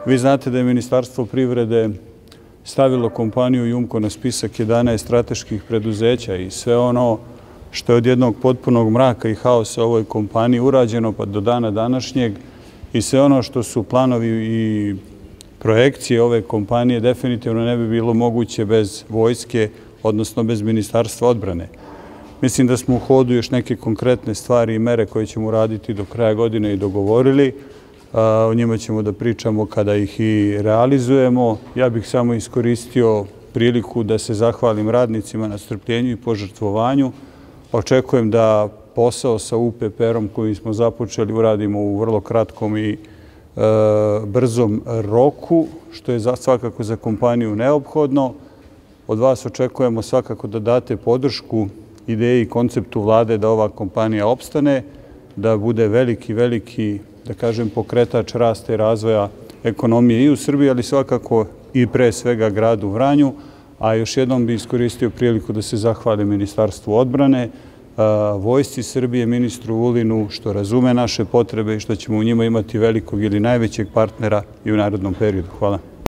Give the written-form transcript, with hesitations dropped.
Vi znate da je Ministarstvo privrede stavilo kompaniju Jumko na spisak 11 strateških preduzeća i sve ono što je od jednog potpunog mraka i haosa u ovoj kompaniji urađeno pa do dana današnjeg i sve ono što su planovi i projekcije ove kompanije definitivno ne bi bilo moguće bez vojske, odnosno bez Ministarstva odbrane. Mislim da smo u hodu još neke konkretne stvari i mere koje ćemo uraditi do kraja godine i dogovorili. O njima ćemo da pričamo kada ih i realizujemo. Ja bih samo iskoristio priliku da se zahvalim radnicima na strpljenju i požrtvovanju. Očekujem da posao sa UPPR-om koji smo započeli uradimo u vrlo kratkom i brzom roku, što je svakako za kompaniju neophodno. Od vas očekujemo svakako da date podršku ideji i konceptu vlade da ova kompanija opstane, da bude veliki, da kažem, pokretač rasta i razvoja ekonomije i u Srbiji, ali svakako i pre svega gradu Vranju. A još jednom bih iskoristio priliku da se zahvalim Ministarstvu odbrane, Vojsci Srbije, ministru Vulinu, što razume naše potrebe i što ćemo u njima imati velikog ili najvećeg partnera i u narednom periodu. Hvala.